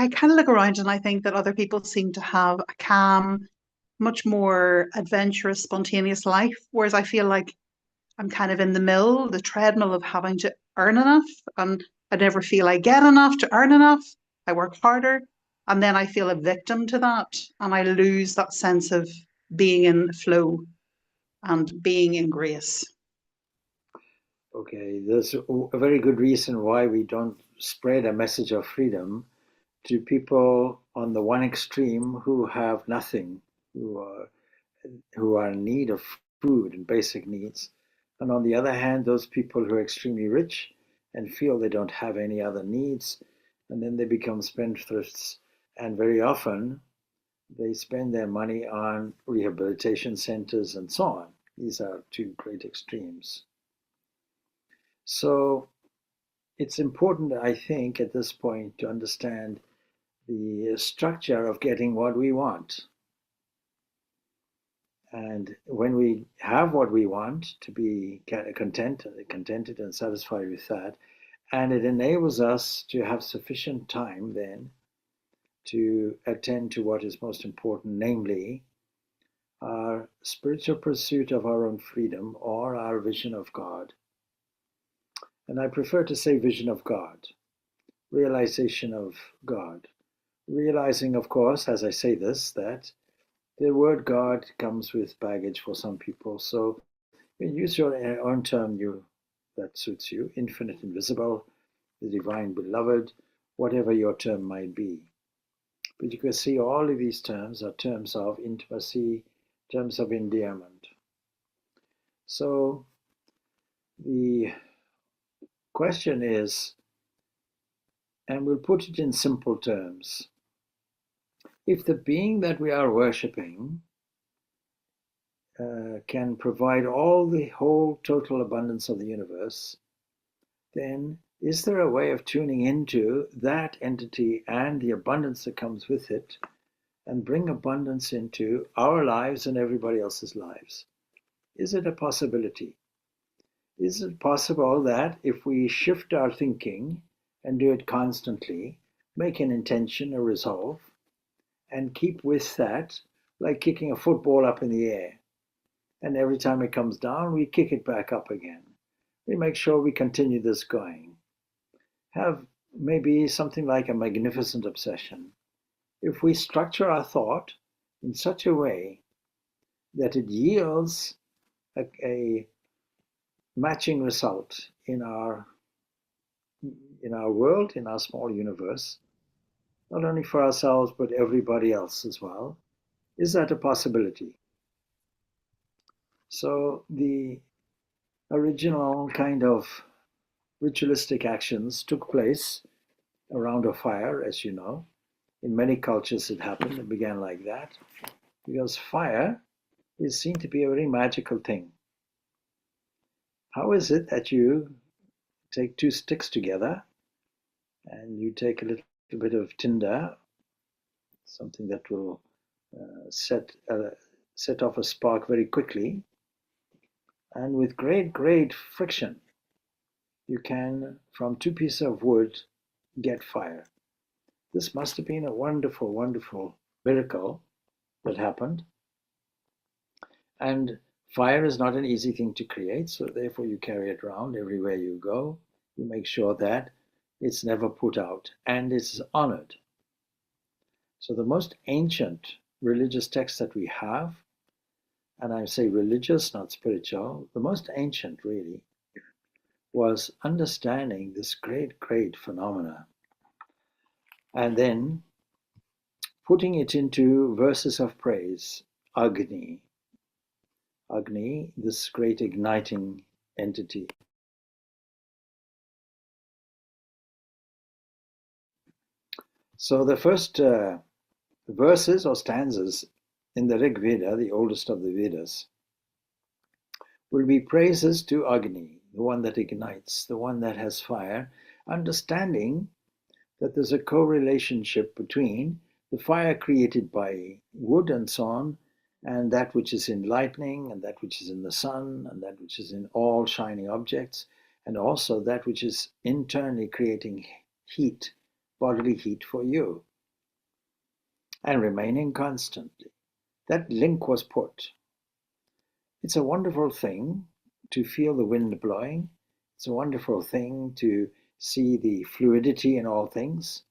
kind of look around and I think that other people seem to have a calm, much more adventurous, spontaneous life, whereas I feel like I'm kind of in the mill, the treadmill of having to earn enough, and I never feel I get enough to earn enough. I work harder, and then I feel a victim to that, and I lose that sense of being in flow and being in grace. Okay, there's a very good reason why we don't spread a message of freedom to people on the one extreme who have nothing, who are who are in need of food and basic needs, and on the other hand, those people who are extremely rich and feel they don't have any other needs, and then they become spendthrifts, and very often they spend their money on rehabilitation centers and so on. These are two great extremes. So it's important, I think, at this point to understand the structure of getting what we want. And when we have what we want, to be contented and satisfied with that, and it enables us to have sufficient time then to attend to what is most important, namely our spiritual pursuit of our own freedom or our vision of God. And I prefer to say vision of God, realization of God. Realizing, of course, as I say this, that the word God comes with baggage for some people. So you use your own term that suits you, infinite, invisible, the divine beloved, whatever your term might be. But you can see all of these terms are terms of intimacy, terms of endearment. So the question is, and we'll put it in simple terms, if the being that we are worshipping can provide all the whole total abundance of the universe, then is there a way of tuning into that entity and the abundance that comes with it and bring abundance into our lives and everybody else's lives? Is it a possibility? Is it possible that if we shift our thinking and do it constantly, make an intention, a resolve, and keep with that, like kicking a football up in the air, and every time it comes down, we kick it back up again. We make sure we continue this going. Have maybe something like a magnificent obsession. If we structure our thought in such a way that it yields a matching result in our world, in our small universe, not only for ourselves but everybody else as well, is that a possibility? So the original kind of ritualistic actions took place around a fire, as you know. In many cultures it happened, it began like that, because fire is seen to be a very magical thing. How is it that you take two sticks together and you take a little bit of tinder, something that will set off a spark very quickly, and with great friction you can, from two pieces of wood, get fire. This must have been a wonderful miracle that happened. And fire is not an easy thing to create, so therefore you carry it around everywhere you go. You make sure that it's never put out and it's honored. So the most ancient religious text that we have, and I say religious, not spiritual, the most ancient really, was understanding this great phenomena and then putting it into verses of praise. Agni, this great igniting entity. So the first verses or stanzas in the Rig Veda, the oldest of the Vedas, will be praises to Agni, the one that ignites, the one that has fire, understanding that there's a co-relationship between the fire created by wood and so on, and that which is in lightning, and that which is in the sun, and that which is in all shining objects, and also that which is internally creating heat, bodily heat for you. and remaining constantly. That link was put. It's a wonderful thing to feel the wind blowing. It's a wonderful thing to see the fluidity in all things,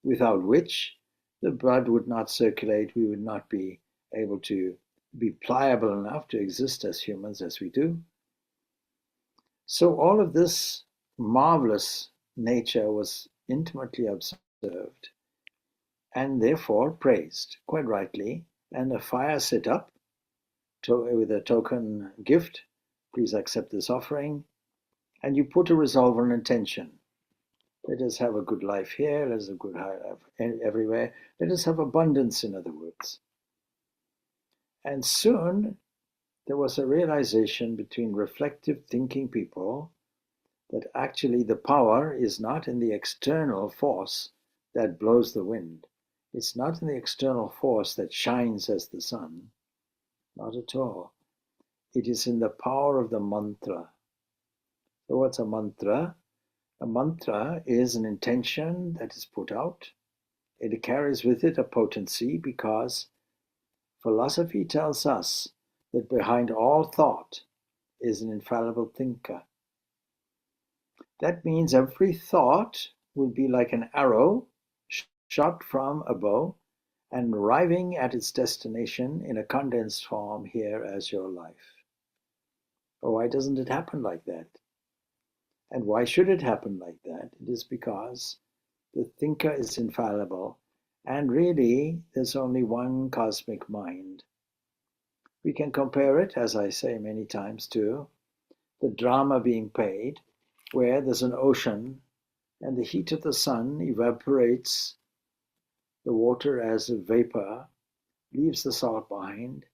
without which the blood would not circulate. We would not be able to be pliable enough to exist as humans as we do. So all of this marvelous nature was intimately observed and therefore praised, quite rightly, and a fire set up with a token gift. Please accept this offering. And you put a resolve or an intention. Let us have a good life here. Let us have a good life everywhere. Let us have abundance, in other words. And soon there was a realization between reflective thinking people that actually the power is not in the external force that blows the wind. It's not in the external force that shines as the sun. Not at all. It is in the power of the mantra. So what's a mantra? A mantra is an intention that is put out. It carries with it a potency because philosophy tells us that behind all thought is an infallible thinker. That means every thought will be like an arrow shot from a bow and arriving at its destination in a condensed form here as your life. Oh, why doesn't it happen like that? And why should it happen like that? It is because the thinker is infallible, and really there's only one cosmic mind. We can compare it, as I say many times too, the drama being played, where there's an ocean and the heat of the sun evaporates the water as a vapor, leaves the salt behind,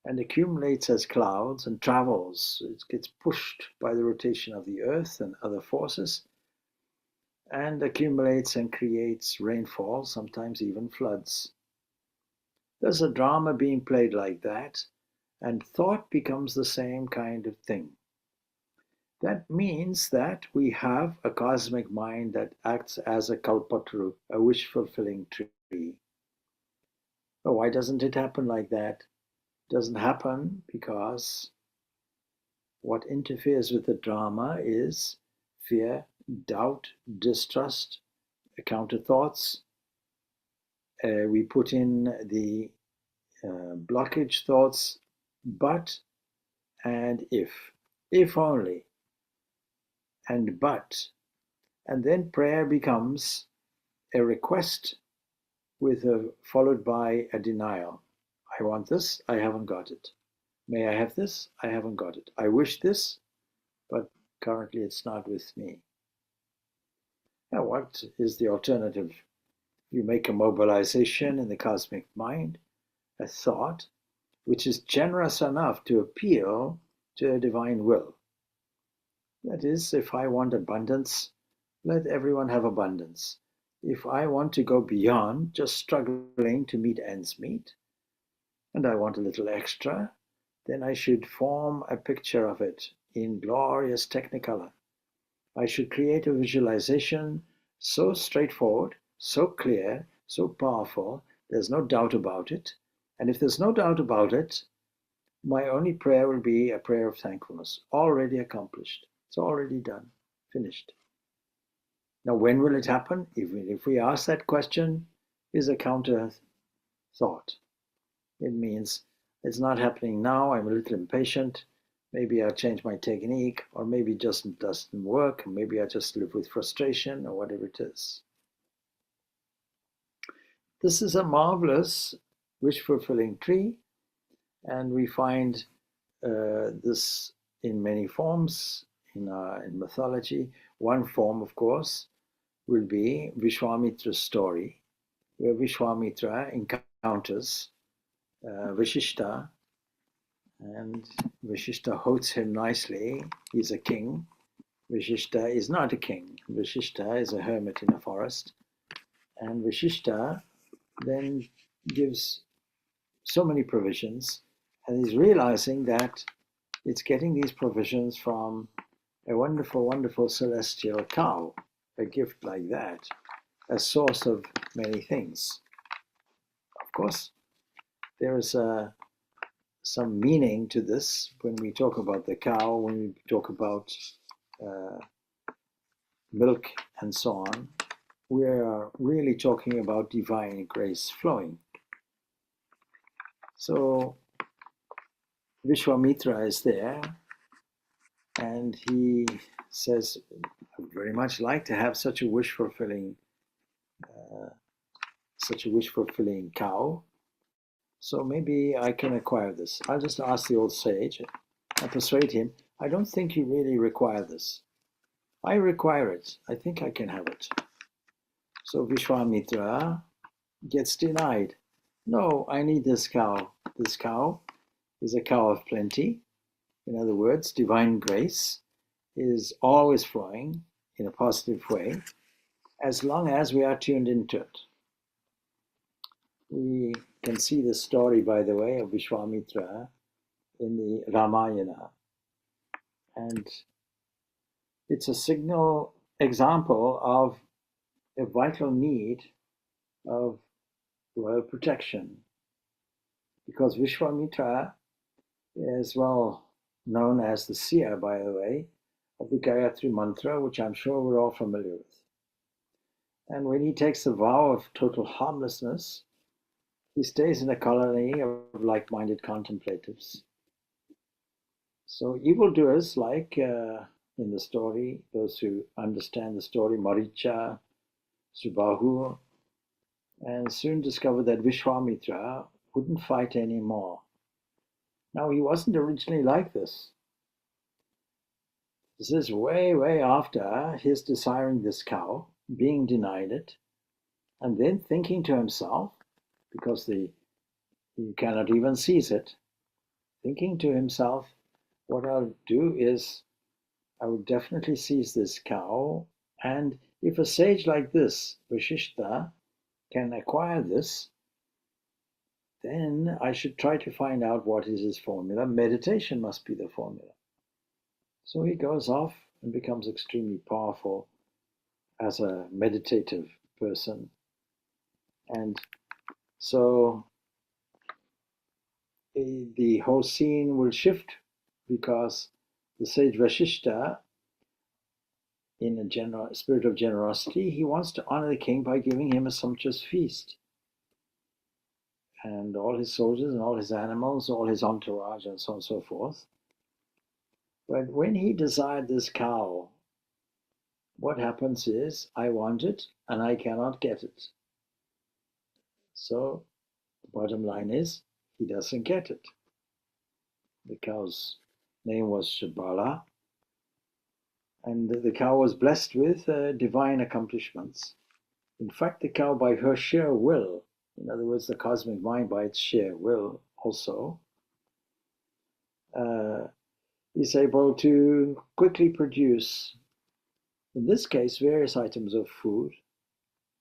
and accumulates as clouds and travels. It gets pushed by the rotation of the earth and other forces, and accumulates and creates rainfall, sometimes even floods. There's a drama being played like that, and thought becomes the same kind of thing. That means that we have a cosmic mind that acts as a kalpataru, a wish-fulfilling tree. But why doesn't it happen like that? It doesn't happen because what interferes with the drama is fear, doubt, distrust, counter thoughts. We put in the blockage thoughts, but and if only, and but. And then prayer becomes a request followed by a denial. I want this, I haven't got it. May I have this? I haven't got it. I wish this, but currently it's not with me. Now, what is the alternative? You make a mobilization in the cosmic mind, a thought, which is generous enough to appeal to a divine will. That is, if I want abundance, let everyone have abundance. If I want to go beyond just struggling to meet ends meet, and I want a little extra, then I should form a picture of it in glorious technicolor. I should create a visualization so straightforward, so clear, so powerful, there's no doubt about it. And if there's no doubt about it, my only prayer will be a prayer of thankfulness, already accomplished. It's already done, finished. Now, when will it happen? If we ask that question, is a counter thought. It means it's not happening now, I'm a little impatient, maybe I'll change my technique, or maybe it just doesn't work, maybe I just live with frustration, or whatever it is. This is a marvelous wish-fulfilling tree, and we find this in many forms in mythology. One form, of course, will be Vishwamitra's story, where Vishwamitra encounters Vashishta, and Vashishta holds him nicely. He's a king. Vashishta is not a king. Vashishta is a hermit in a forest. And Vashishta then gives so many provisions, and he's realizing that it's getting these provisions from a wonderful, wonderful celestial cow, a gift like that, a source of many things. course, there is some meaning to this when we talk about the cow, when we talk about milk and so on. We are really talking about divine grace flowing. So Vishwamitra is there, and he says, I would very much like to have such a wish-fulfilling cow. So maybe I can acquire this. I'll just ask the old sage and persuade him. I don't think you really require this. I require it. I think I can have it. So Vishwamitra gets denied. No, I need this cow. This cow is a cow of plenty. In other words, divine grace is always flowing in a positive way as long as we are tuned into it. We can see the story, by the way, of Vishwamitra in the Ramayana. And it's a signal example of a vital need of royal protection. Because Vishwamitra is well known as the seer, by the way, of the Gayatri Mantra, which I'm sure we're all familiar with. And when he takes the vow of total harmlessness, he stays in a colony of like-minded contemplatives. So evildoers, like in the story, those who understand the story, Maricha, Subahu, and soon discovered that Vishwamitra wouldn't fight anymore. Now, he wasn't originally like this. This is way, way after his desiring this cow, being denied it, and then thinking to himself, because he cannot even seize it, thinking to himself, what I'll do is I will definitely seize this cow, and if a sage like this, Vashishta, can acquire this, then I should try to find out what is his formula. Meditation must be the formula. So he goes off and becomes extremely powerful as a meditative person. And so the whole scene will shift because the sage Vashishta, in a spirit of generosity, he wants to honor the king by giving him a sumptuous feast. And all his soldiers and all his animals, all his entourage and so on and so forth. But when he desired this cow, what happens is, I want it and I cannot get it. So the bottom line is, he doesn't get it. The cow's name was Shabala, and the cow was blessed with divine accomplishments. In fact, the cow, by her sheer will, in other words, the cosmic mind by its sheer will also, is able to quickly produce, in this case, various items of food,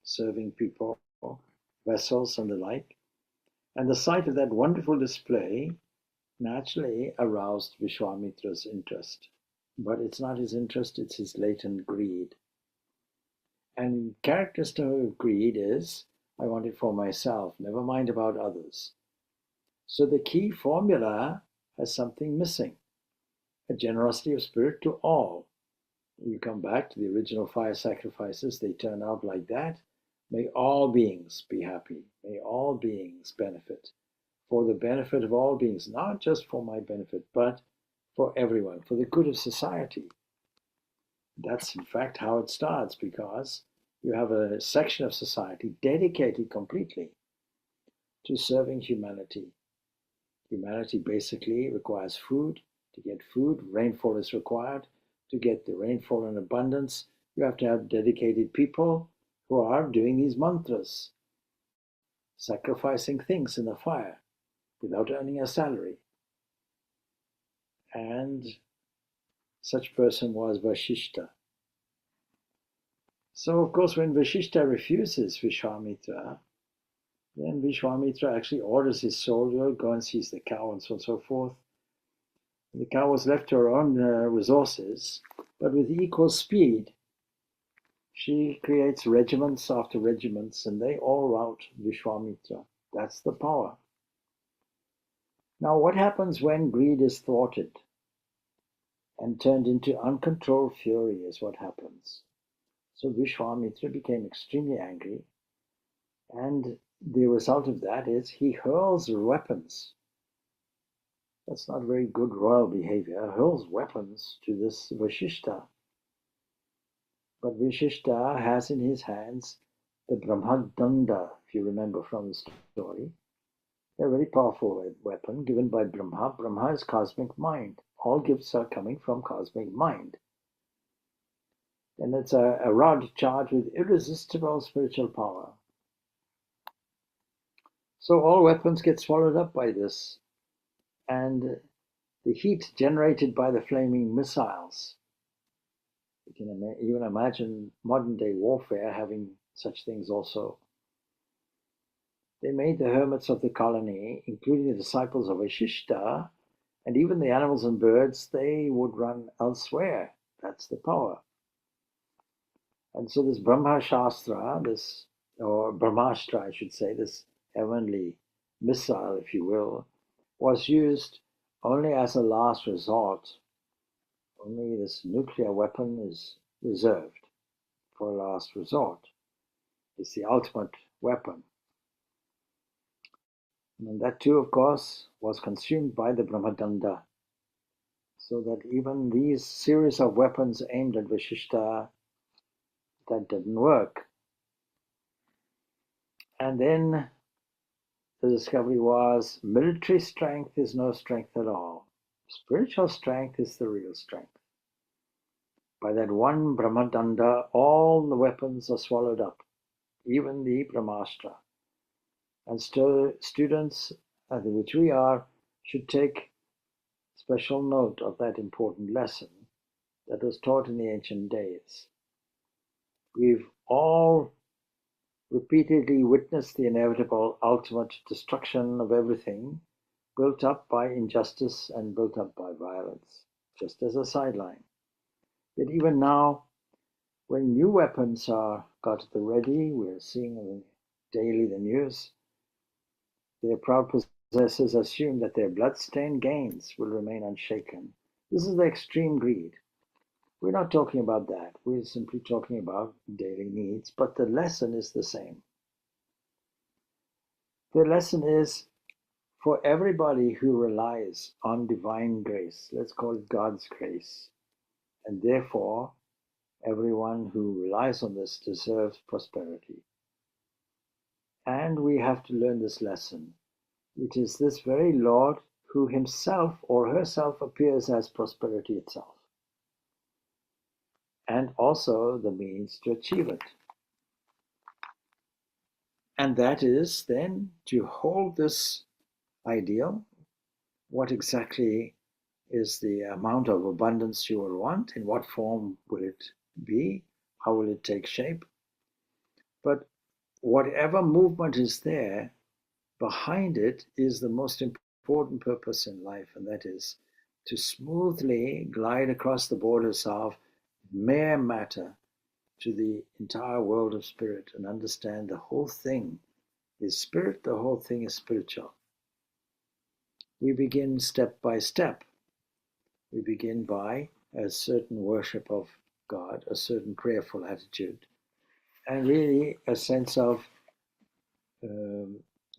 serving people, vessels and the like. And the sight of that wonderful display naturally aroused Vishwamitra's interest. But it's not his interest, it's his latent greed. And characteristic of greed is, I want it for myself, never mind about others. So the key formula has something missing, a generosity of spirit to all. You come back to the original fire sacrifices, they turn out like that. May all beings be happy, may all beings benefit, for the benefit of all beings, not just for my benefit, but for everyone, for the good of society. That's in fact how it starts, because you have a section of society dedicated completely to serving humanity. Humanity basically requires food. To get food, rainfall is required. To get the rainfall in abundance, you have to have dedicated people who are doing these mantras, sacrificing things in the fire without earning a salary. And such person was Vashishta. So, of course, when Vashishta refuses Vishwamitra, then Vishwamitra actually orders his soldier, go and seize the cow and so on and so forth. And the cow was left to her own resources, but with equal speed, she creates regiments after regiments, and they all rout Vishwamitra. That's the power. Now, what happens when greed is thwarted and turned into uncontrolled fury is what happens. So Vishwamitra became extremely angry, and the result of that is he hurls weapons. That's not very good royal behavior, hurls weapons to this Vashishta. But Vashishta has in his hands the Brahmadanda, if you remember from the story. A very powerful weapon given by Brahma. Brahma is cosmic mind. All gifts are coming from cosmic mind. And it's a rod charged with irresistible spiritual power. So all weapons get swallowed up by this. And the heat generated by the flaming missiles, you can even imagine modern day warfare having such things also. They made the hermits of the colony, including the disciples of Vashishta, and even the animals and birds, they would run elsewhere. That's the power. And so this Brahma Shastra, or Brahmastra, I should say, this heavenly missile, if you will, was used only as a last resort. Only this nuclear weapon is reserved for a last resort. It's the ultimate weapon. And that too, of course, was consumed by the Brahmadanda. So that even these series of weapons aimed at Vashishta, that didn't work. And then the discovery was military strength is no strength at all. Spiritual strength is the real strength. By that one Brahmadanda, all the weapons are swallowed up, even the Brahmastra. And students, which we are, should take special note of that important lesson that was taught in the ancient days. We've all repeatedly witnessed the inevitable ultimate destruction of everything built up by injustice and built up by violence, just as a sideline. Yet even now, when new weapons are got at the ready, we're seeing daily the news, their proud possessors assume that their blood-stained gains will remain unshaken. This is the extreme greed. We're not talking about that. We're simply talking about daily needs, but the lesson is the same. The lesson is for everybody who relies on divine grace, let's call it God's grace, and therefore everyone who relies on this deserves prosperity. And we have to learn this lesson. It is this very Lord who himself or herself appears as prosperity itself, and also the means to achieve it. And that is then to hold this ideal. What exactly is the amount of abundance you will want? In what form will it be? How will it take shape? But whatever movement is there, behind it is the most important purpose in life, and that is to smoothly glide across the borders of mere matter to the entire world of spirit and understand the whole thing is spirit, the whole thing is spiritual. We begin step by step. We begin by a certain worship of God, a certain prayerful attitude, and really a sense of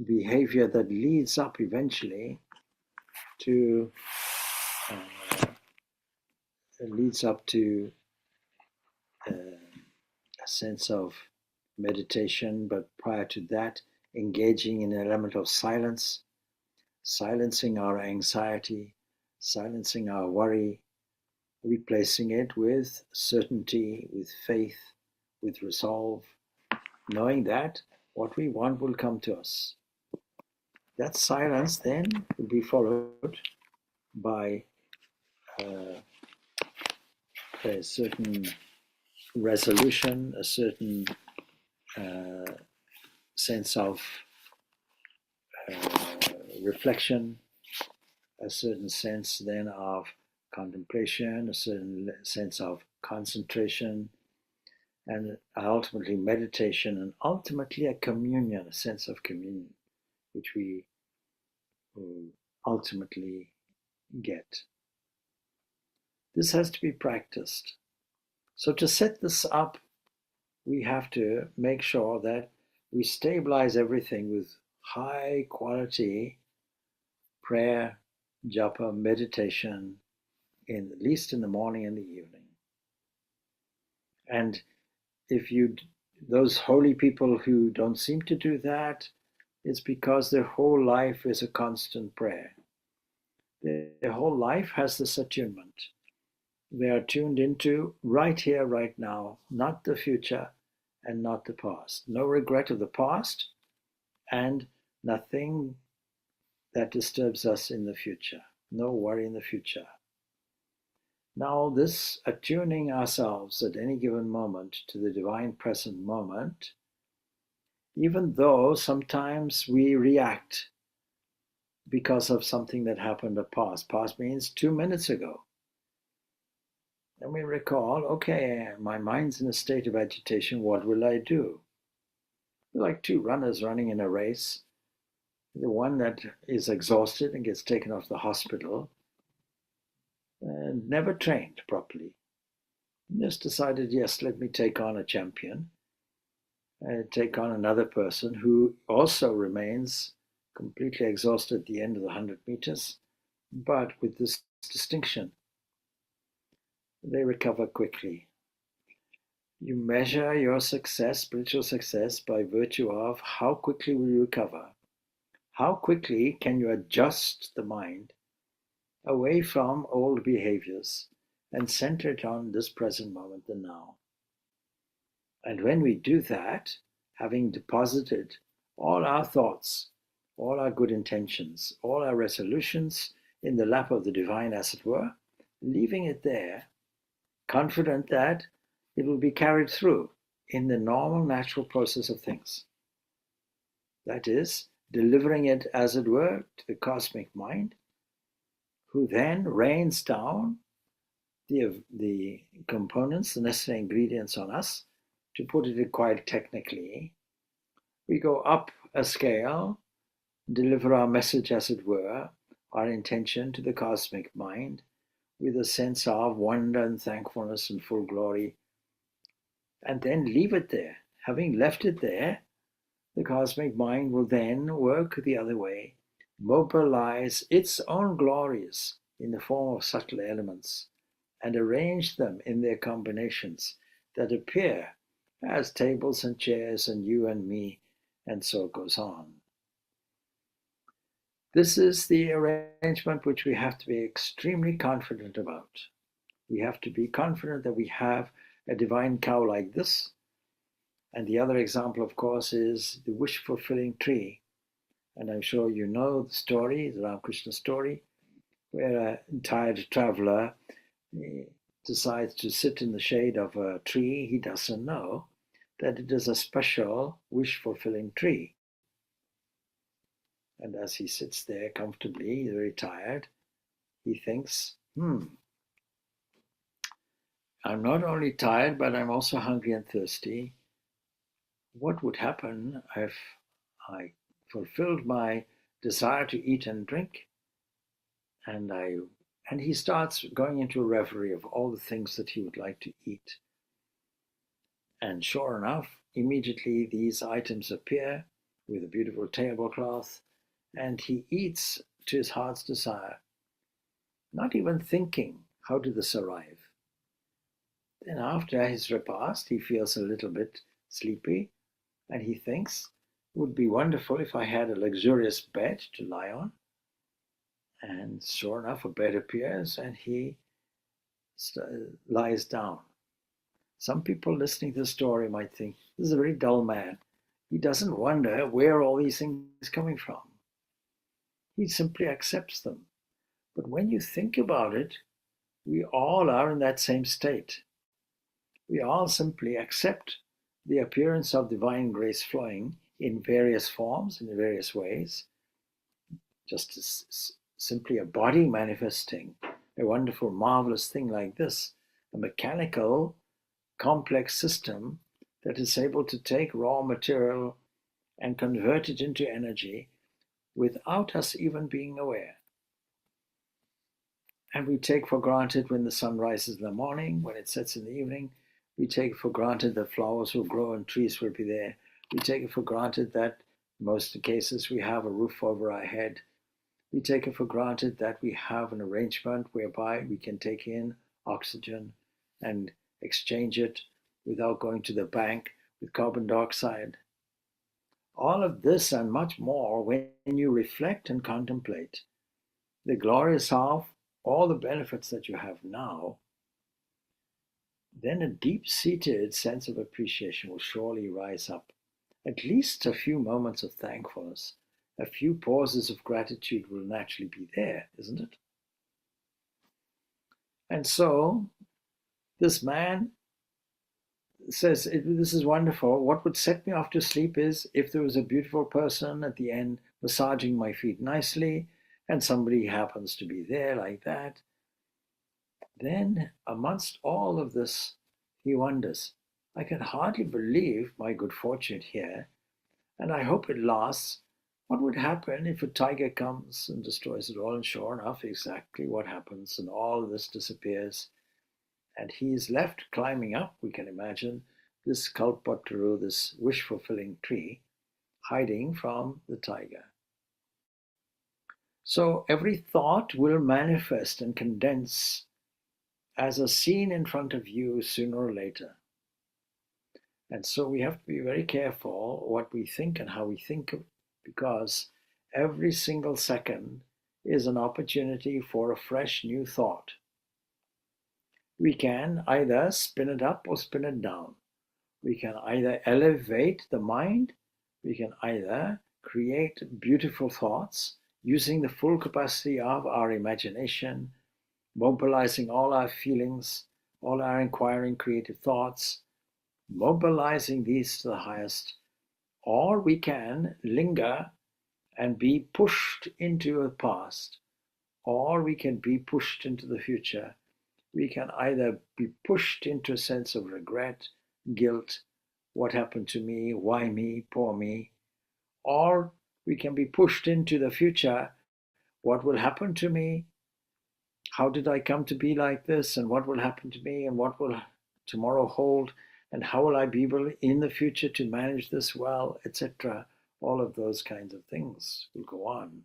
behavior that leads up eventually to a sense of meditation, but prior to that, engaging in an element of silence, silencing our anxiety, silencing our worry, replacing it with certainty, with faith, with resolve, knowing that what we want will come to us. That silence then will be followed by a certain resolution, a certain sense of reflection, a certain sense then of contemplation, a certain sense of concentration, and ultimately meditation, and ultimately a communion, a sense of communion which we ultimately get. This has to be practiced. So to set this up, we have to make sure that we stabilize everything with high quality prayer, japa, meditation, at least in the morning and the evening. And if those holy people who don't seem to do that, it's because their whole life is a constant prayer. Their whole life has this attunement. They are tuned into right here, right now, not the future and not the past. No regret of the past and nothing that disturbs us in the future. No worry in the future. Now, this attuning ourselves at any given moment to the divine present moment, even though sometimes we react because of something that happened in the past. Past means 2 minutes ago. And we recall, okay, my mind's in a state of agitation, what will I do? Like two runners running in a race. The one that is exhausted and gets taken off the hospital and never trained properly. Just decided, yes, let me take on a champion, take on another person who also remains completely exhausted at the end of the 100 meters, but with this distinction. They recover quickly. You measure your success, spiritual success, by virtue of how quickly will you recover. How quickly can you adjust the mind away from old behaviors and center it on this present moment, the now. And when we do that, having deposited all our thoughts, all our good intentions, all our resolutions in the lap of the divine, as it were, leaving it there, confident that it will be carried through in the normal, natural process of things. That is, delivering it, as it were, to the cosmic mind, who then rains down the components, the necessary ingredients on us. To put it quite technically, we go up a scale, deliver our message, as it were, our intention to the cosmic mind, with a sense of wonder and thankfulness and full glory, and then leave it there. Having left it there, the cosmic mind will then work the other way, mobilize its own glories in the form of subtle elements, and arrange them in their combinations that appear as tables and chairs and you and me, and so it goes on. This is the arrangement which we have to be extremely confident about. We have to be confident that we have a divine cow like this. And the other example, of course, is the wish-fulfilling tree. And I'm sure you know the story, the Ramakrishna story, where a tired traveler decides to sit in the shade of a tree. He doesn't know that it is a special wish-fulfilling tree. And as he sits there comfortably, he's very tired, he thinks, I'm not only tired, but I'm also hungry and thirsty. What would happen if I fulfilled my desire to eat and drink? And he starts going into a reverie of all the things that he would like to eat. And sure enough, immediately these items appear with a beautiful tablecloth, and he eats to his heart's desire, not even thinking, how did this arrive? Then after his repast, he feels a little bit sleepy, and he thinks, it would be wonderful if I had a luxurious bed to lie on. And sure enough, a bed appears, and he lies down. Some people listening to the story might think, this is a very dull man. He doesn't wonder where all these things are coming from. He simply accepts them. But when you think about it, we all are in that same state. We all simply accept the appearance of divine grace flowing in various forms, in various ways, just as simply a body manifesting a wonderful, marvelous thing like this, a mechanical, complex system that is able to take raw material and convert it into energy without us even being aware. And we take for granted when the sun rises in the morning, when it sets in the evening. We take for granted that flowers will grow and trees will be there. We take it for granted that in most cases we have a roof over our head. We take it for granted that we have an arrangement whereby we can take in oxygen and exchange it without going to the bank with carbon dioxide. All of this and much more, when you reflect and contemplate the glorious of all the benefits that you have now, then a deep-seated sense of appreciation will surely rise up. At least a few moments of thankfulness, a few pauses of gratitude will naturally be there, isn't it? And so this man says, this is wonderful. What would set me off to sleep is if there was a beautiful person at the end massaging my feet nicely, and somebody happens to be there like that. Then, amongst all of this, he wonders, I can hardly believe my good fortune here, and I hope it lasts. What would happen if a tiger comes and destroys it all? And sure enough, exactly what happens, and all of this disappears. And he is left climbing up, we can imagine, this kalpataru, this wish-fulfilling tree, hiding from the tiger. So every thought will manifest and condense as a scene in front of you sooner or later. And so we have to be very careful what we think and how we think, because every single second is an opportunity for a fresh new thought. We can either spin it up or spin it down. We can either elevate the mind, we can either create beautiful thoughts using the full capacity of our imagination, mobilizing all our feelings, all our inquiring creative thoughts, mobilizing these to the highest, or we can linger and be pushed into the past, or we can be pushed into the future. We can either be pushed into a sense of regret, guilt, what happened to me, why me, poor me, or we can be pushed into the future, what will happen to me, how did I come to be like this, and what will happen to me, and what will tomorrow hold, and how will I be able in the future to manage this well, etc. All of those kinds of things will go on.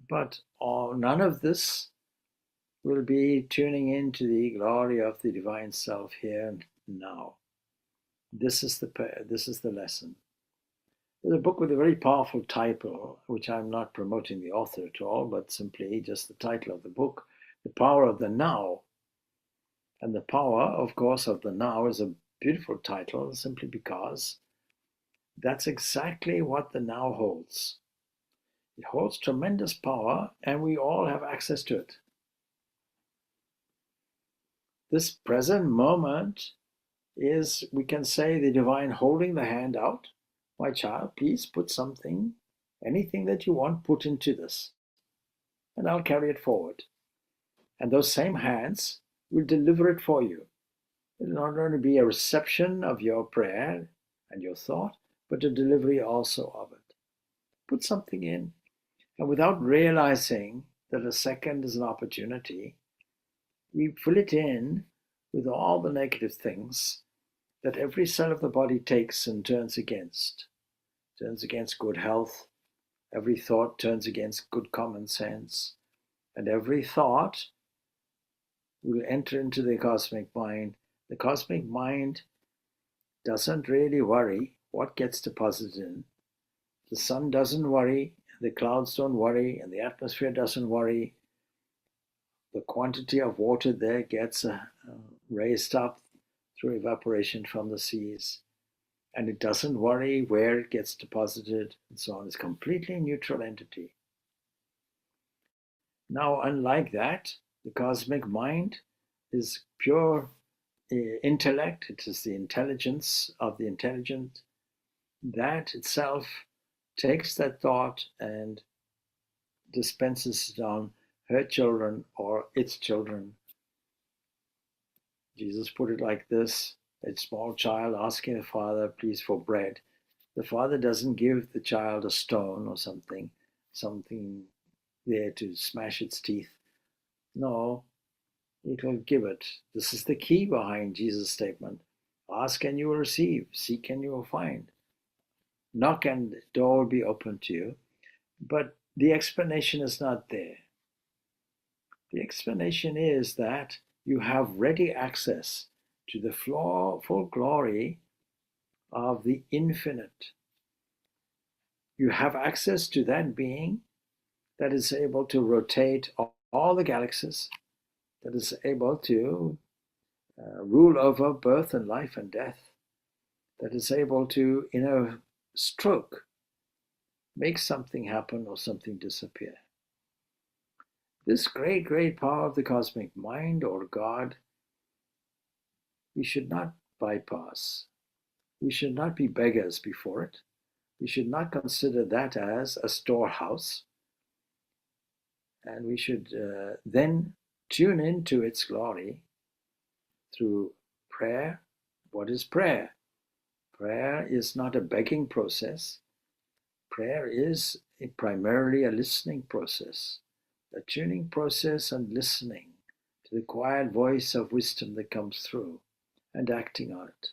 But none of this will be tuning into the glory of the divine self here and now. This is the lesson. There's a book with a very powerful title, which I'm not promoting the author at all, but simply just the title of the book, The Power of the Now. And the power, of course, of the now is a beautiful title simply because that's exactly what the now holds. It holds tremendous power, and we all have access to it. This present moment is, we can say, the divine holding the hand out. My child, please put something, anything that you want, put into this, and I'll carry it forward. And those same hands will deliver it for you. It will not only be a reception of your prayer and your thought, but a delivery also of it. Put something in, and without realizing that a second is an opportunity, we fill it in with all the negative things that every cell of the body takes and turns against good health. Every thought turns against good common sense. And every thought will enter into the cosmic mind. The cosmic mind doesn't really worry what gets deposited in. The sun doesn't worry, the clouds don't worry, and the atmosphere doesn't worry. The quantity of water there gets raised up through evaporation from the seas, and it doesn't worry where it gets deposited and so on. It's a completely neutral entity. Now, unlike that, the cosmic mind is pure intellect. It is the intelligence of the intelligent. That itself takes that thought and dispenses it on her children or its children. Jesus put it like this: a small child asking the father, please, for bread. The father doesn't give the child a stone or something there to smash its teeth. No, it will give it. This is the key behind Jesus' statement. Ask and you will receive. Seek and you will find. Knock and the door will be open to you. But the explanation is not there. The explanation is that you have ready access to the full glory of the infinite. You have access to that being that is able to rotate all the galaxies, that is able to rule over birth and life and death, that is able to, in a stroke, make something happen or something disappear. This great, great power of the cosmic mind or God, we should not bypass. We should not be beggars before it. We should not consider that as a storehouse. And we should then tune into its glory through prayer. What is prayer? Prayer is not a begging process. Prayer is primarily a listening process, a tuning process and listening to the quiet voice of wisdom that comes through and acting on it.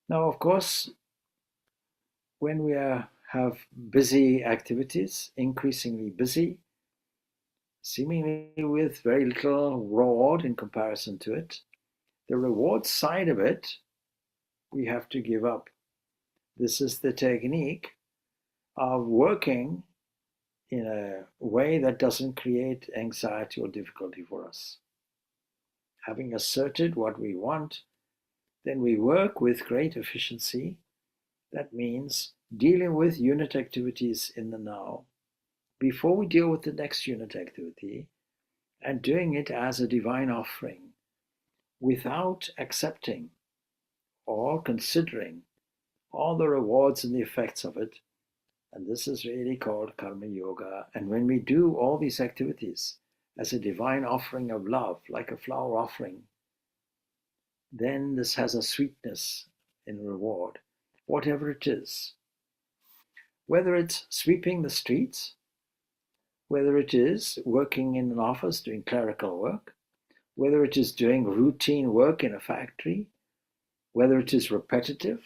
Now, of course, when we have busy activities, increasingly busy, seemingly with very little reward in comparison to it, the reward side of it, we have to give up. This is the technique of working in a way that doesn't create anxiety or difficulty for us. Having asserted what we want, then we work with great efficiency. That means dealing with unit activities in the now before we deal with the next unit activity, and doing it as a divine offering without accepting or considering all the rewards and the effects of it. And this is really called karma yoga. And when we do all these activities as a divine offering of love, like a flower offering, then this has a sweetness in reward, whatever it is. Whether it's sweeping the streets, whether it is working in an office doing clerical work, whether it is doing routine work in a factory, whether it is repetitive,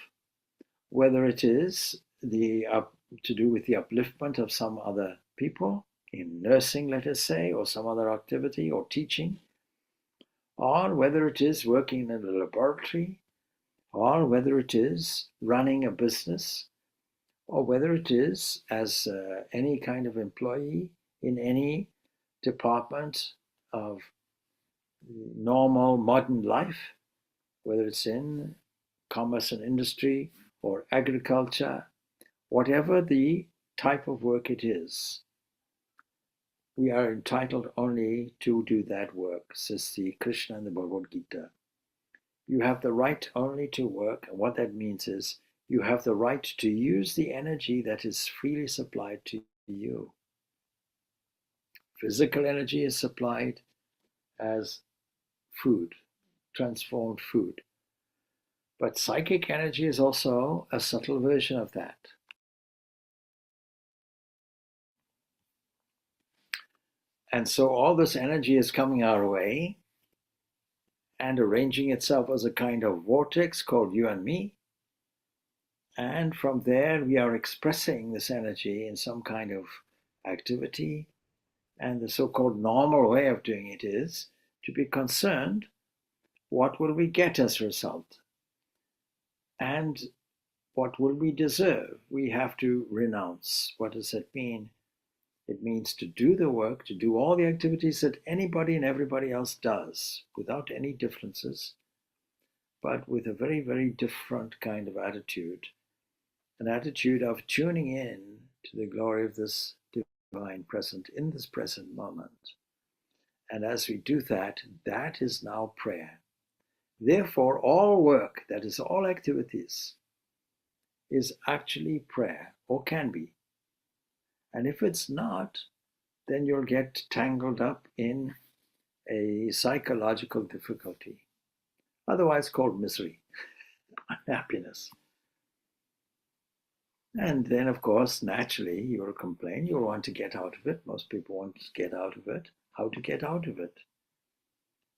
whether it is to do with the upliftment of some other people in nursing, let us say, or some other activity or teaching, or whether it is working in a laboratory, or whether it is running a business, or whether it is as any kind of employee in any department of normal modern life, whether it's in commerce and industry or agriculture, whatever the type of work it is, we are entitled only to do that work, says the Krishna in the Bhagavad Gita. You have the right only to work, and what that means is you have the right to use the energy that is freely supplied to you. Physical energy is supplied as food, transformed food. But psychic energy is also a subtle version of that. And so all this energy is coming our way and arranging itself as a kind of vortex called you and me. And from there, we are expressing this energy in some kind of activity. And the so-called normal way of doing it is to be concerned, what will we get as a result? And what will we deserve? We have to renounce. What does that mean? It means to do the work, to do all the activities that anybody and everybody else does without any differences, but with a very, very different kind of attitude, an attitude of tuning in to the glory of this divine present in this present moment. And as we do that, that is now prayer. Therefore, all work, that is all activities, is actually prayer, or can be. And if it's not, then you'll get tangled up in a psychological difficulty, otherwise called misery, unhappiness. And then, of course, naturally, you will complain. You will want to get out of it. Most people want to get out of it. How to get out of it?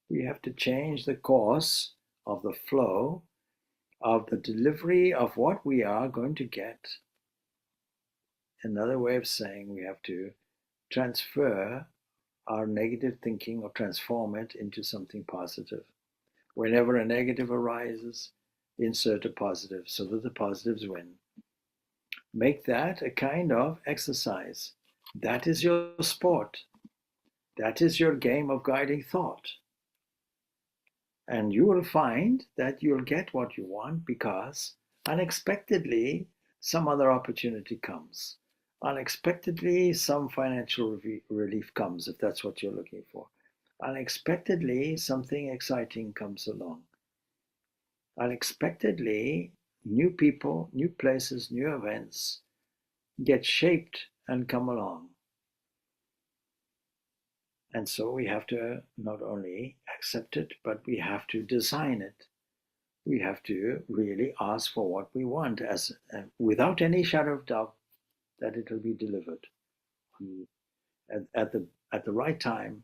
We have to change the course of the flow of the delivery of what we are going to get. Another way of saying we have to transfer our negative thinking or transform it into something positive. Whenever a negative arises, insert a positive so that the positives win. Make that a kind of exercise. That is your sport. That is your game of guiding thought. And you will find that you'll get what you want because unexpectedly some other opportunity comes. Unexpectedly some financial relief comes if that's what you're looking for. Unexpectedly something exciting comes along. Unexpectedly new people, new places, new events get shaped and come along. And so we have to not only accept it, but we have to design it. We have to really ask for what we want without any shadow of doubt that it will be delivered at the right time,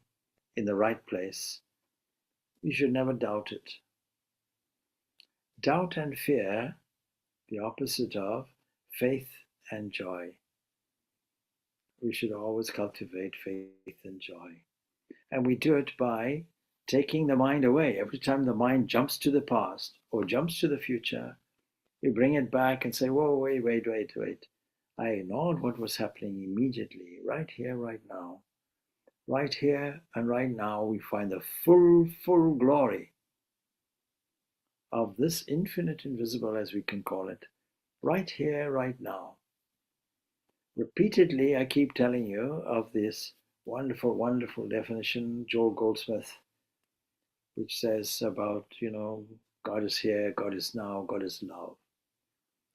in the right place. You should never doubt it. Doubt and fear, the opposite of faith and joy. We should always cultivate faith and joy. And we do it by taking the mind away. Every time the mind jumps to the past or jumps to the future, we bring it back and say, whoa, wait. I ignored what was happening immediately, right here, right now. Right here and right now, we find the full glory of this infinite invisible, as we can call it, right here, right now. Repeatedly, I keep telling you of this wonderful definition, Joel Goldsmith, which says about, God is here, God is now, God is love.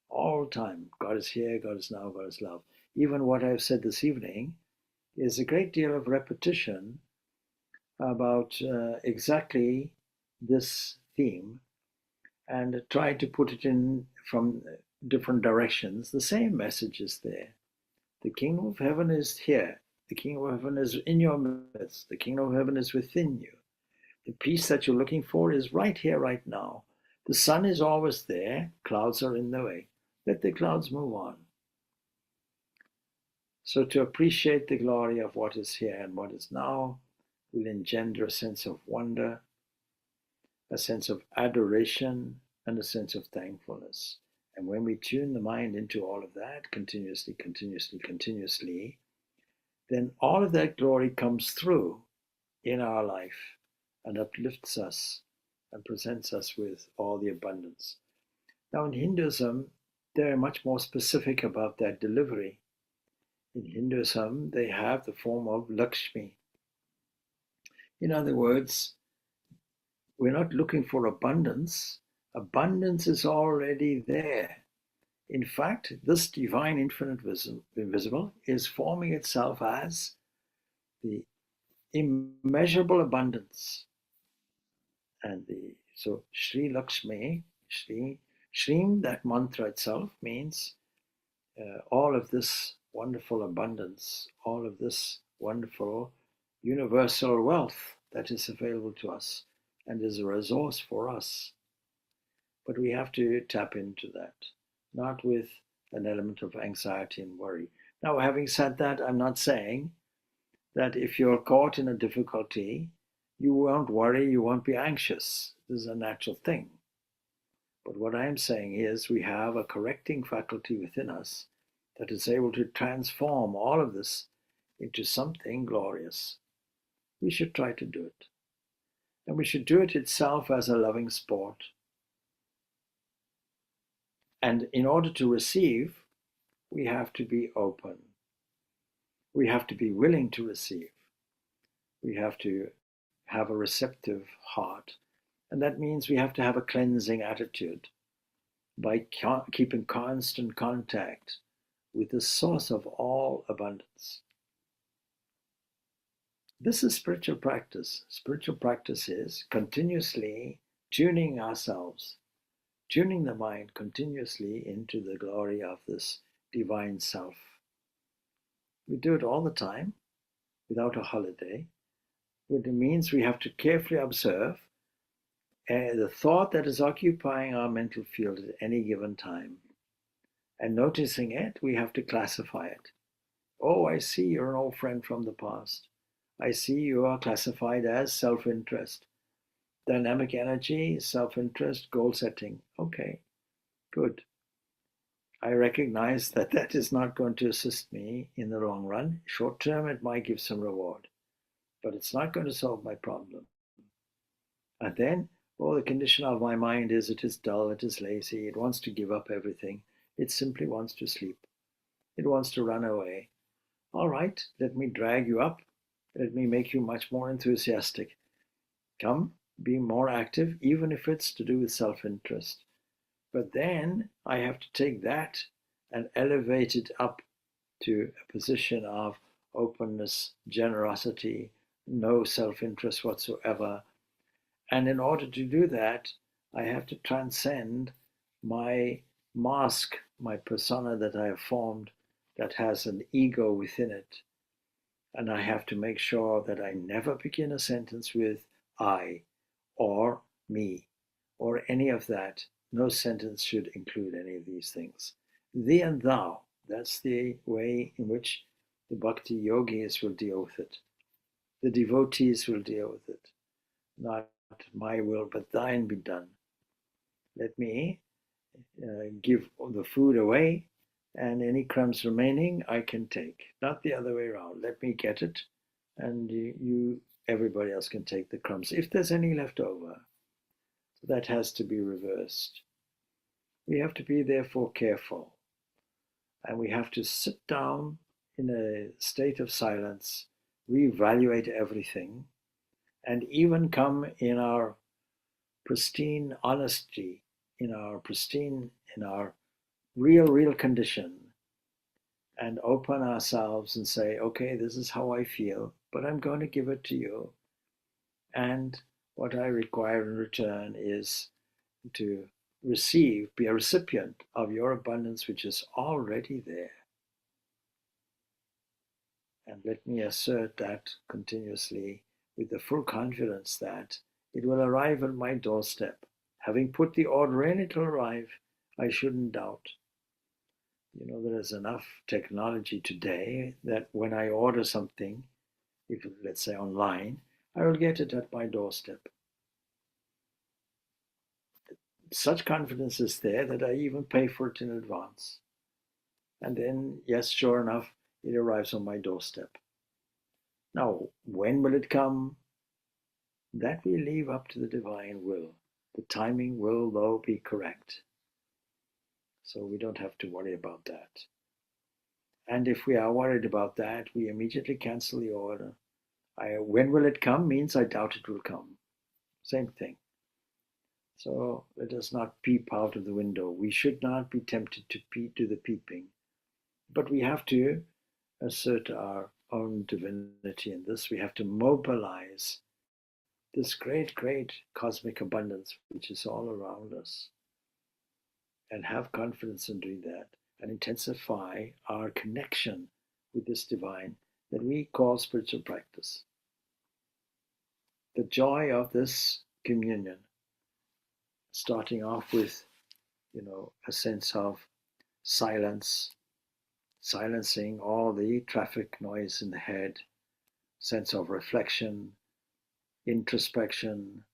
All time, God is here, God is now, God is love. Even what I've said this evening is a great deal of repetition about exactly this theme and try to put it in from different directions. The same message is there. The kingdom of heaven is here. The kingdom of heaven is in your midst. The kingdom of heaven is within you. The peace that you're looking for is right here, right now. The sun is always there. Clouds are in the way. Let the clouds move on. So to appreciate the glory of what is here and what is now will engender a sense of wonder, a sense of adoration, and a sense of thankfulness. And when we tune the mind into all of that continuously, then all of that glory comes through in our life and uplifts us and presents us with all the abundance. Now, in Hinduism, they're much more specific about that delivery. In Hinduism, they have the form of Lakshmi. In other words, we're not looking for abundance. Abundance is already there. In fact, this divine infinite invisible is forming itself as the immeasurable abundance. And so Sri Lakshmi, Shrim, that mantra itself means all of this wonderful abundance, all of this wonderful universal wealth that is available to us and is a resource for us. But we have to tap into that, not with an element of anxiety and worry. Now, having said that, I'm not saying that if you're caught in a difficulty, you won't worry, you won't be anxious. This is a natural thing. But what I'm saying is we have a correcting faculty within us that is able to transform all of this into something glorious. We should try to do it. And we should do it itself as a loving sport. And in order to receive, we have to be open. We have to be willing to receive. We have to have a receptive heart. And that means we have to have a cleansing attitude by keeping constant contact with the source of all abundance. This is spiritual practice. Spiritual practice is continuously tuning ourselves, tuning the mind continuously into the glory of this divine self. We do it all the time without a holiday, which means we have to carefully observe the thought that is occupying our mental field at any given time. And noticing it, we have to classify it. Oh, I see you're an old friend from the past. I see you are classified as self-interest. Dynamic energy, self-interest, goal setting. Okay, good. I recognize that that is not going to assist me in the long run. Short term, it might give some reward, but it's not going to solve my problem. And then, the condition of my mind is it is dull, it is lazy, it wants to give up everything. It simply wants to sleep. It wants to run away. All right, let me drag you up. Let me make you much more enthusiastic. Come, be more active, even if it's to do with self-interest. But then I have to take that and elevate it up to a position of openness, generosity, no self-interest whatsoever. And in order to do that, I have to transcend my mask, my persona that I have formed that has an ego within it. And I have to make sure that I never begin a sentence with I or me or any of that. No sentence should include any of these things. Thee and thou, that's the way in which the bhakti yogis will deal with it. The devotees will deal with it. Not my will, but thine be done. Let me give the food away, and any crumbs remaining I can take. Not the other way around. Let me get it, and everybody else can take the crumbs, if there's any left over. So that has to be reversed. We have to be therefore careful, and we have to sit down in a state of silence, reevaluate everything, and even come in our pristine honesty, in our real condition, and open ourselves and say, okay, this is how I feel, but I'm going to give it to you. And what I require in return is to be a recipient of your abundance, which is already there. And let me assert that continuously with the full confidence that it will arrive at my doorstep. Having put the order in, it will arrive. I shouldn't doubt. There's enough technology today that when I order something, if let's say online, I will get it at my doorstep. Such confidence is there that I even pay for it in advance. And then, yes, sure enough, it arrives on my doorstep. Now, when will it come? That we leave up to the divine will. The timing will, though, be correct. So we don't have to worry about that. And if we are worried about that, we immediately cancel the order. When will it come means I doubt it will come. Same thing. So let us not peep out of the window. We should not be tempted to do the peeping. But we have to assert our own divinity in this. We have to mobilize this great cosmic abundance which is all around us, and have confidence in doing that, and intensify our connection with this divine that we call spiritual practice. The joy of this communion, starting off with, a sense of silence, silencing all the traffic noise in the head, sense of reflection, introspection,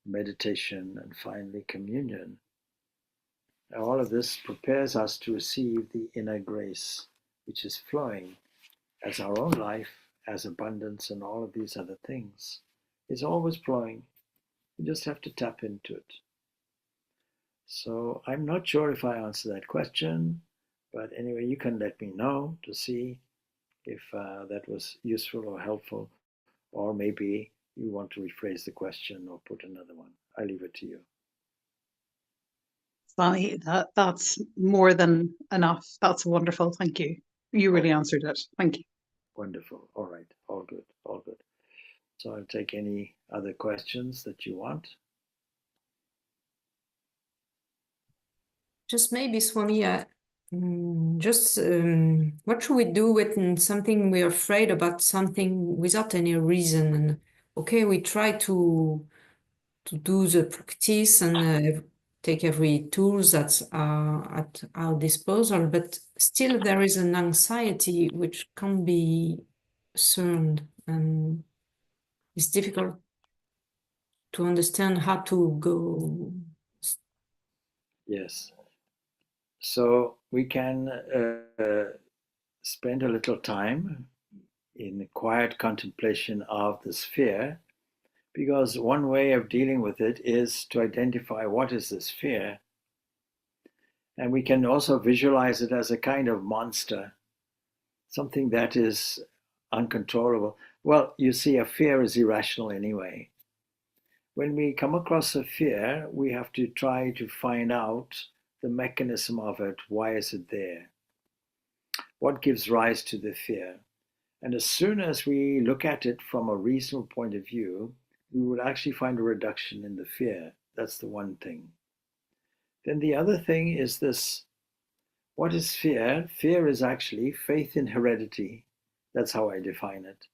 meditation, and finally communion. All of this prepares us to receive the inner grace, which is flowing as our own life, as abundance, and all of these other things. It's always flowing. You just have to tap into it. So I'm not sure if I answered that question, but anyway, you can let me know to see if that was useful or helpful, or maybe you want to rephrase the question or put another one. I leave it to you. Swami, that's more than enough. That's wonderful. Thank you. You really answered it. Thank you. Wonderful. All right. All good. All good. So I'll take any other questions that you want. Just maybe, Swami, Just what should we do with something we're afraid about, something without any reason? And okay, we try to do the practice and take every tools that's at our disposal, but still there is an anxiety which can't be discerned, and it's difficult to understand how to go. Yes. So we can spend a little time in quiet contemplation of this fear, because one way of dealing with it is to identify what is this fear. And we can also visualize it as a kind of monster, something that is uncontrollable. Well, you see, a fear is irrational anyway. When we come across a fear, we have to try to find out the mechanism of it. Why is it there? What gives rise to the fear? And as soon as we look at it from a reasonable point of view, we will actually find a reduction in the fear. That's the one thing. Then the other thing is this: what is fear? Fear is actually faith in heredity. That's how I define it.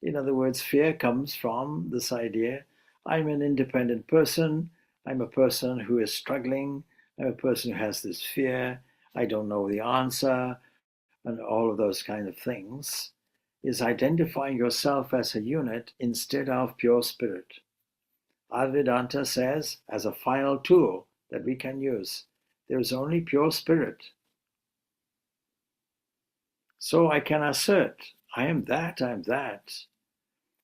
In other words, fear comes from this idea: I'm an independent person, I'm a person who is struggling, I'm a person who has this fear, I don't know the answer, and all of those kind of things, is identifying yourself as a unit instead of pure spirit. Our Vedanta says, as a final tool that we can use, there is only pure spirit. So I can assert, I am that, I am that.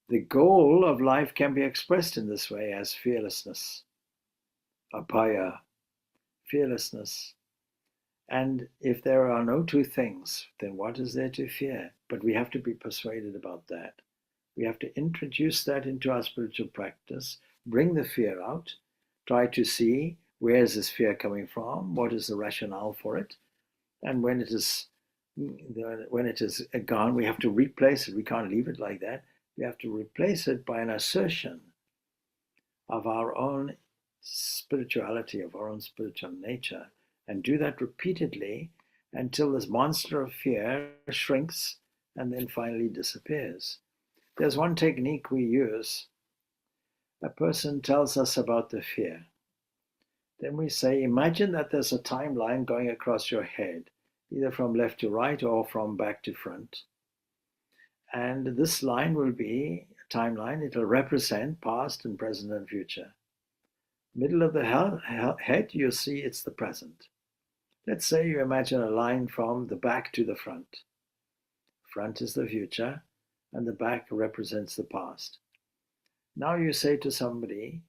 The goal of life can be expressed in this way as fearlessness, apaya, fearlessness. And if there are no two things, then what is there to fear? But we have to be persuaded about that. We have to introduce that into our spiritual practice, bring the fear out, try to see where is this fear coming from, what is the rationale for it, and when it is gone, we have to replace it. We can't leave it like that. We have to replace it by an assertion of our own spirituality, of our own spiritual nature, and do that repeatedly until this monster of fear shrinks and then finally disappears. There's one technique we use. A person tells us about the fear. Then we say, imagine that there's a timeline going across your head, either from left to right or from back to front. And this line will be a timeline. It'll represent past and present and future. Middle of the head, you see it's the present. Let's say you imagine a line from the back to the front. Front is the future, and the back represents the past. Now you say to somebody,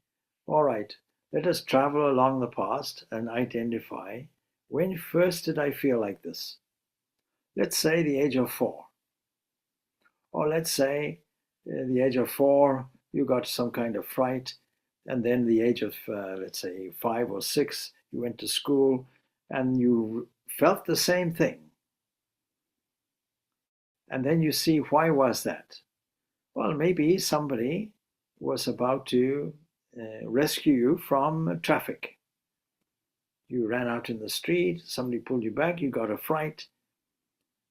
all right, let us travel along the past and identify, when first did I feel like this? Let's say the age of 4. Or let's say the age of 4, you got some kind of fright, and then the age of, let's say, 5 or 6, you went to school and you felt the same thing. And then you see, why was that? Well, maybe somebody was about to rescue you from traffic. You ran out in the street, somebody pulled you back, you got a fright,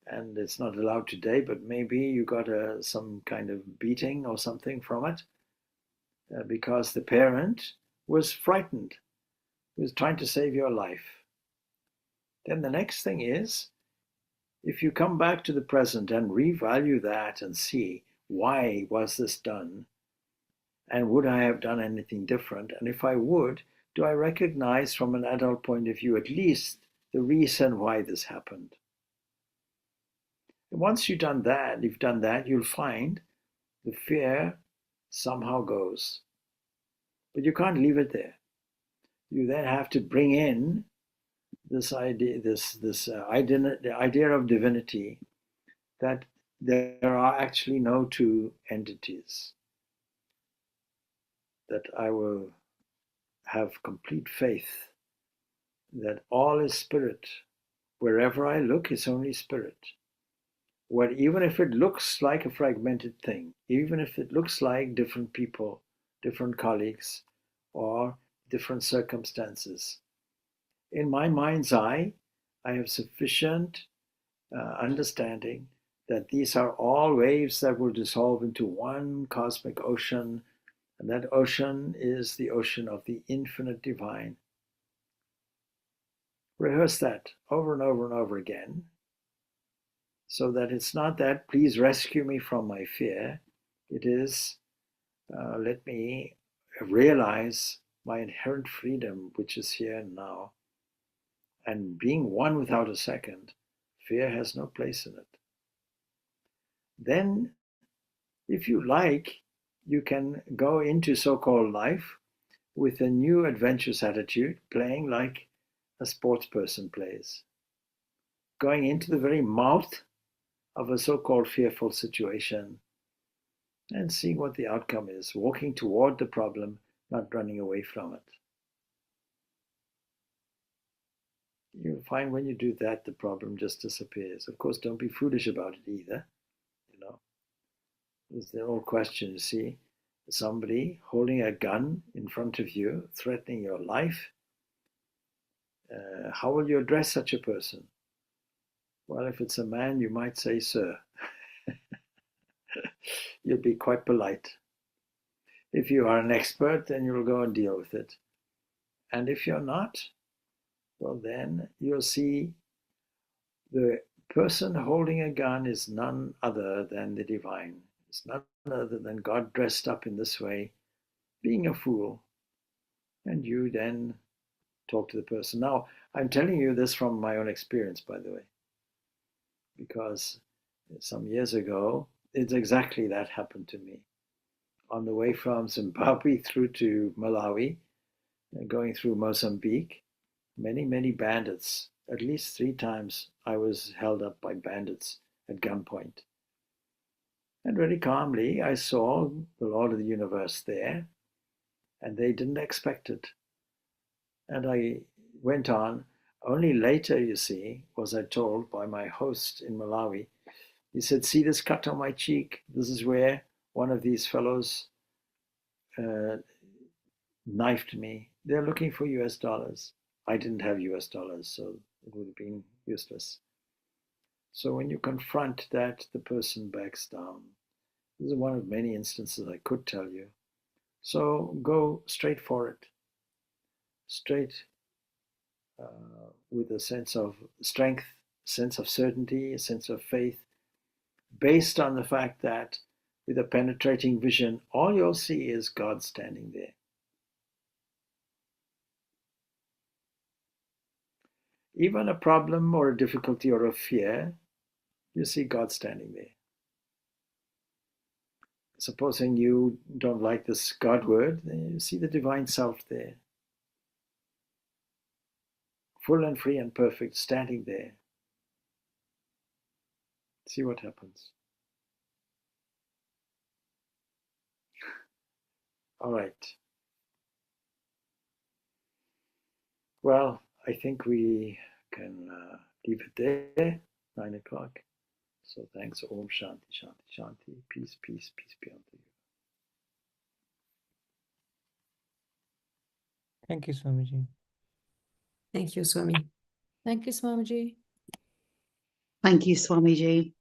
and it's not allowed today, but maybe you got some kind of beating or something from it because the parent was frightened, was trying to save your life. Then the next thing is, if you come back to the present and revalue that and see, why was this done? And would I have done anything different? And if I would, do I recognize from an adult point of view at least the reason why this happened? And once you've done that, you'll find the fear somehow goes. But you can't leave it there. You then have to bring in this idea, the idea of divinity, that there are actually no two entities. That I will have complete faith that all is spirit. Wherever I look, it's only spirit. Even if it looks like a fragmented thing, even if it looks like different people, different colleagues, or different circumstances, in my mind's eye, I have sufficient understanding that these are all waves that will dissolve into one cosmic ocean, and that ocean is the ocean of the infinite divine. Rehearse that over and over and over again, so that it's not that, please rescue me from my fear. It is, let me realize my inherent freedom, which is here and now. And being one without a second, fear has no place in it. Then, if you like, you can go into so-called life with a new adventurous attitude, playing like a sports person plays, going into the very mouth of a so-called fearful situation and seeing what the outcome is, walking toward the problem, not running away from it. You'll find when you do that, the problem just disappears. Of course, don't be foolish about it either. You know, there's the old question, you see, somebody holding a gun in front of you, threatening your life. How will you address such a person? Well, if it's a man, you might say, sir. You'll be quite polite. If you are an expert, then you'll go and deal with it. And if you're not, well, then you'll see the person holding a gun is none other than the divine. It's none other than God dressed up in this way, being a fool. And you then talk to the person. Now, I'm telling you this from my own experience, by the way, because some years ago, it's exactly that happened to me. On the way from Zimbabwe through to Malawi, going through Mozambique, many bandits. At least 3 times I was held up by bandits at gunpoint. And very calmly I saw the Lord of the universe there, and they didn't expect it. And I went on. Only later, you see, was I told by my host in Malawi. He said, see this cut on my cheek? This is where one of these fellows knifed me. They're looking for US dollars. I didn't have US dollars, so it would have been useless. So when you confront that, the person backs down. This is one of many instances I could tell you. So go straight for it. Straight with a sense of strength, sense of certainty, a sense of faith, based on the fact that with a penetrating vision, all you'll see is God standing there. Even a problem or a difficulty or a fear, you see God standing there. Supposing you don't like this God word, then you see the divine self there. Full and free and perfect, standing there. See what happens. All right. Well, I think we can leave it there, 9 o'clock. So thanks. Om Shanti, Shanti, Shanti. Peace, peace, peace be unto you. Thank you, Swamiji. Thank you, Swami. Thank you, Swamiji. Thank you, Swamiji.